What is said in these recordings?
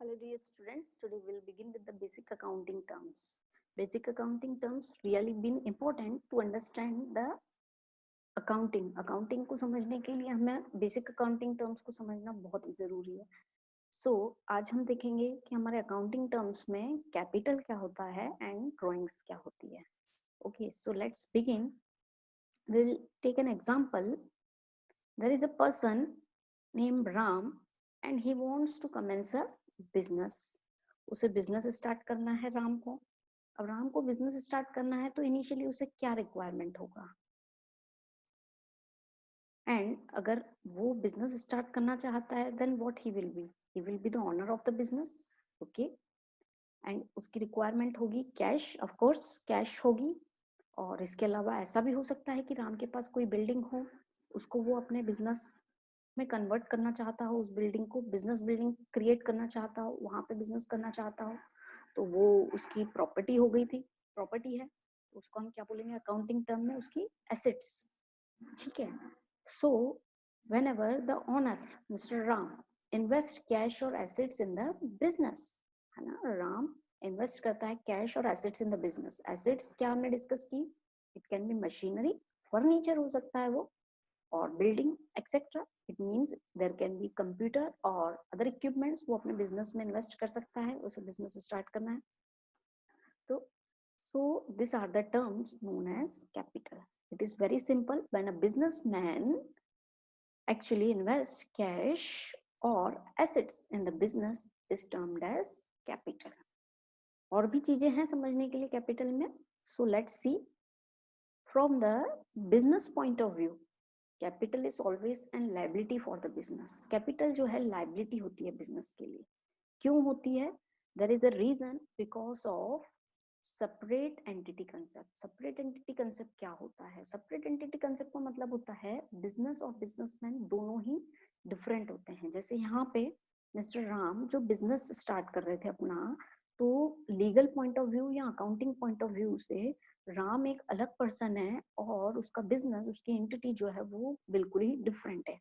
Hello dear students, today we'll begin with the basic accounting terms. Basic accounting terms really been important to understand the accounting. Accounting को समझने के लिए हमें basic accounting terms को समझना बहुत ही जरूरी है. So आज हम देखेंगे कि हमारे accounting terms में capital क्या होता है and drawings क्या होती है. Okay, so let's begin. We'll take an example. There is a person named Ram and he wants to commence a business. उसे बिजनेस स्टार्ट करना है राम को. अब राम को बिजनेस स्टार्ट करना है तो इनिशियली उसे क्या रिक्वायरमेंट होगा. एंड अगर वो बिजनेस स्टार्ट करना चाहता है then what he will be the owner of the business. Okay. And उसकी रिक्वायरमेंट होगी कैश, ऑफ कोर्स कैश होगी. और इसके अलावा ऐसा भी हो सकता है कि राम के पास कोई बिल्डिंग हो, उसको वो अपने बिजनेस में कन्वर्ट करना चाहता हो, उस बिल्डिंग को बिजनेस बिल्डिंग क्रिएट करना चाहता हो, वहां पे बिजनेस करना चाहता हो, तो वो उसकी प्रॉपर्टी हो गई थी, प्रॉपर्टी है, उसको हम क्या बोलेंगे अकाउंटिंग टर्म में, उसकी एसेट्स. ठीक है. सो whenever the owner Mr. Ram invest cash or assets in the business, है ना, राम इन्वेस्ट करता है कैश और assets in the business. Assets क्या हमने डिस्कस की, it can be machinery, furniture हो सकता है वो, और building etcetera. It means there can be computer और अदर इक्विपमेंट्स, वो अपने बिजनेस में इन्वेस्ट कर सकता है, उसे बिजनेस स्टार्ट करना है तो. So these are the terms known as capital. It is very simple. When a businessman actually invests cash or assets in the business is termed as capital. और भी चीजें हैं समझने के लिए कैपिटल में. So let's see from the business point of view. Capital is always an liability for the business. Capital जो है लाइबिलिटी होती है बिजनेस के लिए. क्यों होती है? There is a reason, because of separate entity concept. Separate entity concept क्या होता है? सेपरेट एंटिटी कंसेप्ट का मतलब होता है बिजनेस और बिजनेसमैन दोनों ही डिफरेंट होते हैं. जैसे यहाँ पे मिस्टर राम जो बिजनेस स्टार्ट कर रहे थे अपना, तो लीगल पॉइंट ऑफ व्यू या अकाउंटिंग पॉइंट ऑफ व्यू से राम एक अलग पर्सन है और उसका बिजनेस, उसकी एंटिटी जो है वो बिल्कुल ही डिफरेंट है.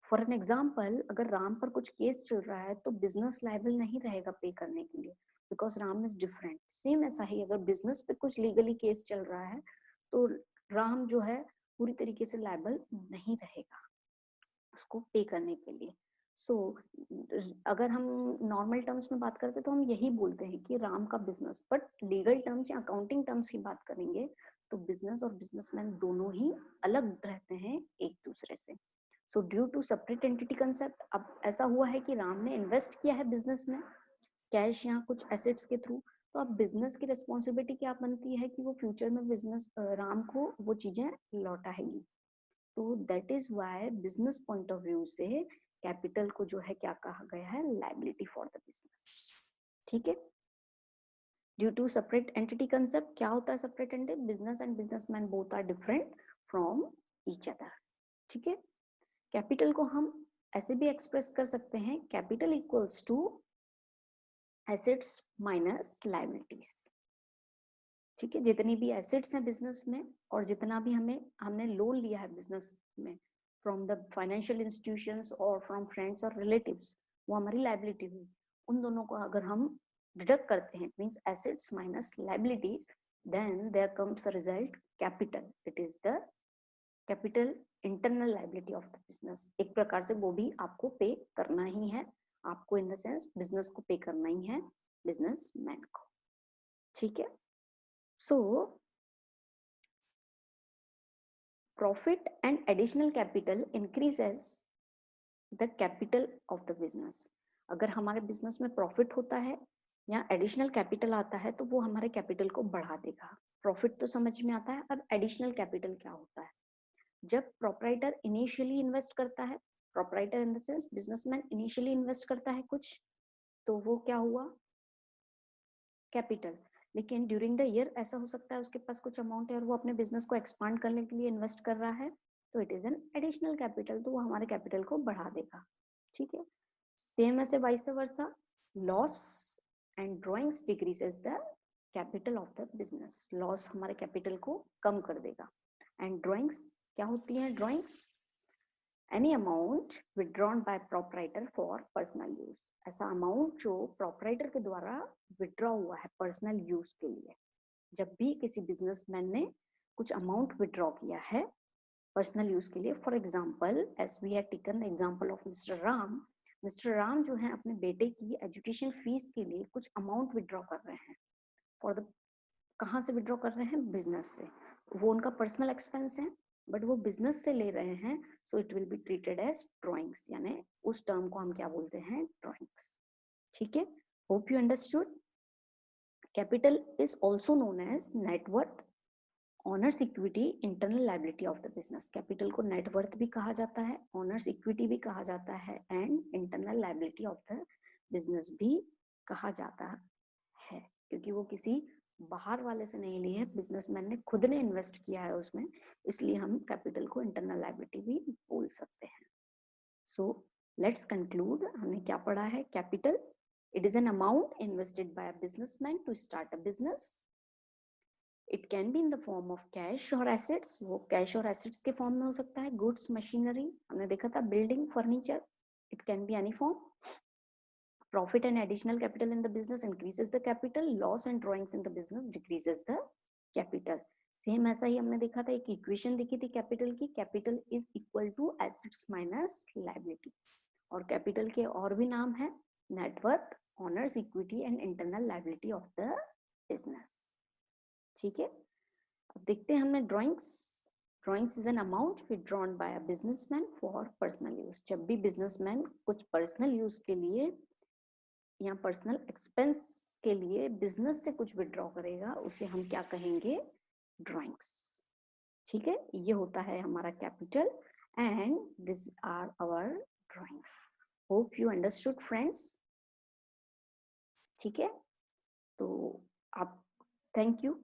फॉर एन एग्जाम्पल, अगर राम पर कुछ केस चल रहा है तो बिजनेस लायबल नहीं रहेगा पे करने के लिए, because Ram is different. Same ऐसा ही अगर बिजनेस पे कुछ लीगली केस चल रहा है तो राम जो है पूरी तरीके से लायबल नहीं रहेगा उसको पे करने के लिए. सो अगर हम नॉर्मल टर्म्स में बात करते तो हम यही बोलते हैं कि राम का बिजनेस, बट लीगल टर्म्स या अकाउंटिंग टर्म्स की बात करेंगे तो बिजनेस और बिजनेसमैन दोनों ही अलग रहते हैं एक दूसरे से. So due to separate entity concept, अब ऐसा हुआ है कि राम ने इन्वेस्ट किया है बिजनेस में कैश या कुछ एसेट्स के थ्रू, तो अब बिजनेस की रिस्पॉन्सिबिलिटी क्या बनती है कि वो फ्यूचर में बिजनेस राम को वो चीजें लौटाएगी. तो that is why business point of view से कैपिटल को जो है क्या कहा गया है, लाइबिलिटी फॉर द बिजनेस. ठीक है. Due to separate entity concept, क्या होता है separate entity? Business and businessman both are different from each other. ठीक है. कैपिटल को हम ऐसे भी एक्सप्रेस कर सकते हैं, capital equals to assets minus liabilities. ठीक है. जितनी भी एसेट्स हैं बिजनेस में और जितना भी हमने लोन लिया है बिजनेस में फ्रॉम द फाइनेंशियल इंस्टीट्यूशंस और फ्रॉम फ्रेंड्स और रिलेटिव्स, वो हमारी लाइबिलिटी हुई. उन दोनों को अगर हम डिडक्ट करते हैं, means assets minus liabilities, then there comes a result capital. It is the capital internal liability of the business. एक प्रकार से वो भी आपको पे करना ही है, आपको इन द सेंस बिजनेस को पे करना ही है, बिजनेसमैन को. ठीक है. So profit and additional capital increases the capital of the business. अगर हमारे बिजनेस में प्रॉफिट होता है या एडिशनल कैपिटल आता है तो वो हमारे कैपिटल को बढ़ा देगा. प्रॉफिट तो समझ में आता है, अब एडिशनल कैपिटल क्या होता है? जब प्रोपराइटर इनिशियली इन्वेस्ट करता है, proprietor in the sense businessman initially invest करता है कुछ, तो वो क्या हुआ, कैपिटल. लेकिन ड्यूरिंग द ईयर ऐसा हो सकता है उसके पास कुछ अमाउंट है और वो अपने बिजनेस को एक्सपांड करने के लिए इन्वेस्ट कर रहा है, तो it is an additional capital, तो वो हमारे कैपिटल को बढ़ा देगा. ठीक है. सेम ऐसे vice versa, loss and drawings decreases the capital of the business. Loss हमारे कैपिटल को कम कर देगा. एंड ड्रॉइंग्स क्या होती है? Drawings any amount withdrawn bye proprietor for personal use, ऐसा अमाउंट जो प्रोपराइटर के द्वारा विड्रॉ हुआ है पर्सनल यूज के लिए। जब भी किसी बिजनेसमैन ने कुछ अमाउंट विड्रॉ किया है पर्सनल यूज के लिए, for example as we have taken the example of mister Ram जो है अपने बेटे की एजुकेशन फीस के लिए कुछ अमाउंट विड्रॉ कर रहे हैं फॉर द, कहाँ से विड्रॉ कर रहे हैं? बिजनेस से। वो उनका पर्सनल एक्सपेंस है बट वो बिजनेस से ले रहे हैं, so it will be treated as drawings, यानी उस टर्म को हम क्या बोलते हैं? ड्रॉइंग्स। ठीक है, hope you understood. Capital is also known as net worth, owners equity, internal liability of the business. Capital को नेटवर्थ भी कहा जाता है, ऑनर्स इक्विटी भी कहा जाता है and internal liability of the business भी कहा जाता है, क्योंकि वो किसी बाहर वाले से नहीं लिए है, बिजनेसमैन ने खुद ने इन्वेस्ट किया है उसमें, इसलिए हम कैपिटल को इंटरनल लायबिलिटी भी बोल सकते हैं। सो लेट्स कंक्लूड, हमने क्या पढ़ा है? Capital, it is an amount invested by a businessman to start a business. It can be in the form of cash और एसेट्स, वो कैश और एसेट्स के फॉर्म में हो सकता है। गुड्स, मशीनरी, हमने देखा था, building, furniture, it can be any form. Profit and additional capital in the business increases the capital, loss and drawings in the business decreases the capital. Same ऐसा ही हमने देखा था, एक इक्वेशन देखी थी कैपिटल की, capital is equal to assets minus liability. और capital के और भी नाम है, net worth, owners equity and internal liability of the business. ठीक है, अब देखते हैं हमने drawings. Drawings is an amount withdrawn by a businessman for personal use. जब भी बिजनेसमैन कुछ पर्सनल यूज के लिए या पर्सनल एक्सपेंस के लिए बिजनेस से कुछ विड्रॉ करेगा, उसे हम क्या कहेंगे? ड्रॉइंग्स। ठीक है, ये होता है हमारा capital and this are our drawings. Hope you understood friends. ठीक है, तो आप, थैंक यू।